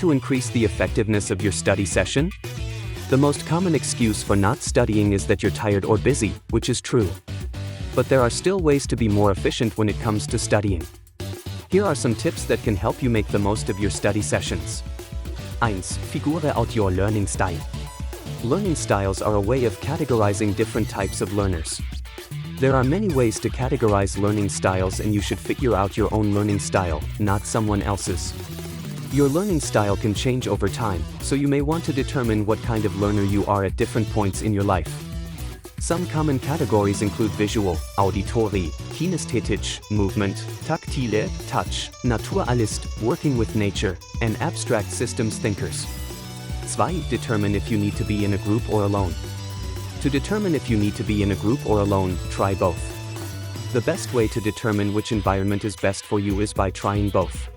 to increase the effectiveness of your study session? The most common excuse for not studying is that you're tired or busy, which is true. But there are still ways to be more efficient when it comes to studying. Here are some tips that can help you make the most of your study sessions. 1. Figure out your learning style. Learning styles are a way of categorizing different types of learners. There are many ways to categorize learning styles, and you should figure out your own learning style, not someone else's. Your learning style can change over time, so you may want to determine what kind of learner you are at different points in your life. Some common categories include visual, auditory, kinesthetisch, movement, taktile, touch, naturalist, working with nature, and abstract systems thinkers. 2. Determine if you need to be in a group or alone. To determine if you need to be in a group or alone, try both. The best way to determine which environment is best for you is by trying both.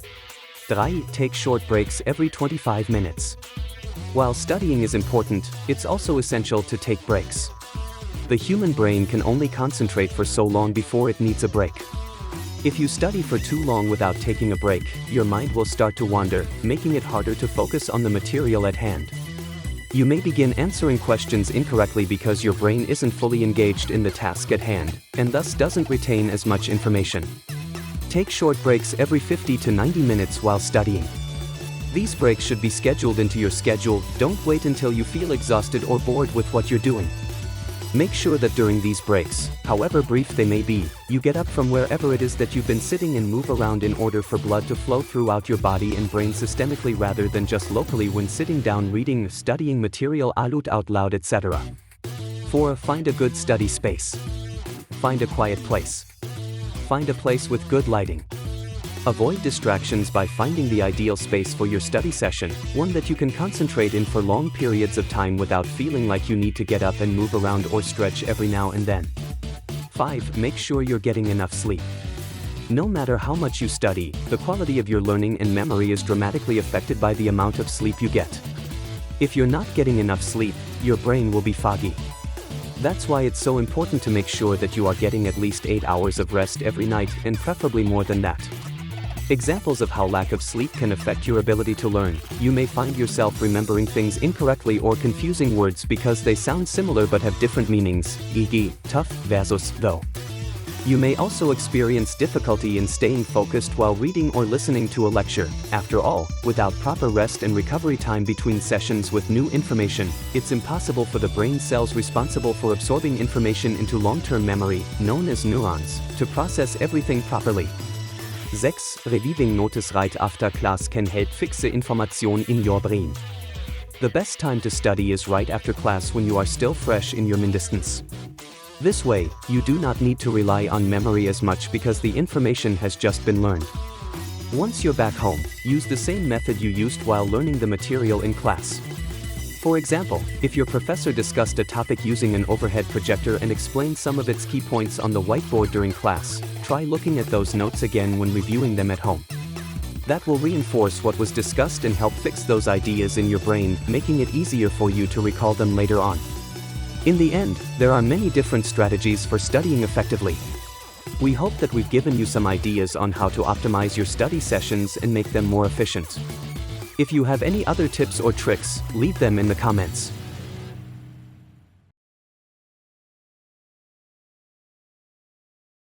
3. Take short breaks every 25 minutes. While studying is important, it's also essential to take breaks. The human brain can only concentrate for so long before it needs a break. If you study for too long without taking a break, your mind will start to wander, making it harder to focus on the material at hand. You may begin answering questions incorrectly because your brain isn't fully engaged in the task at hand, and thus doesn't retain as much information. Take short breaks every 50 to 90 minutes while studying. These breaks should be scheduled into your schedule. Don't wait until you feel exhausted or bored with what you're doing. Make sure that during these breaks, however brief they may be, you get up from wherever it is that you've been sitting and move around in order for blood to flow throughout your body and brain systemically rather than just locally when sitting down reading, studying material out loud, etc. 4. Find a good study space. Find a quiet place. Find a place with good lighting. Avoid distractions by finding the ideal space for your study session, one that you can concentrate in for long periods of time without feeling like you need to get up and move around or stretch every now and then. 5. Make sure you're getting enough sleep. No matter how much you study, the quality of your learning and memory is dramatically affected by the amount of sleep you get. If you're not getting enough sleep, your brain will be foggy. That's why it's so important to make sure that you are getting at least 8 hours of rest every night, and preferably more than that. Examples of how lack of sleep can affect your ability to learn: you may find yourself remembering things incorrectly or confusing words because they sound similar but have different meanings, e.g., tough versus though. You may also experience difficulty in staying focused while reading or listening to a lecture. After all, without proper rest and recovery time between sessions with new information, it's impossible for the brain cells responsible for absorbing information into long-term memory, known as neurons, to process everything properly. 6. Reviving notes right after class can help fix the information in your brain. The best time to study is right after class when you are still fresh in your mindestens. This way, you do not need to rely on memory as much because the information has just been learned. Once you're back home, use the same method you used while learning the material in class. For example, if your professor discussed a topic using an overhead projector and explained some of its key points on the whiteboard during class, try looking at those notes again when reviewing them at home. That will reinforce what was discussed and help fix those ideas in your brain, making it easier for you to recall them later on. In the end, there are many different strategies for studying effectively. We hope that we've given you some ideas on how to optimize your study sessions and make them more efficient. If you have any other tips or tricks, leave them in the comments.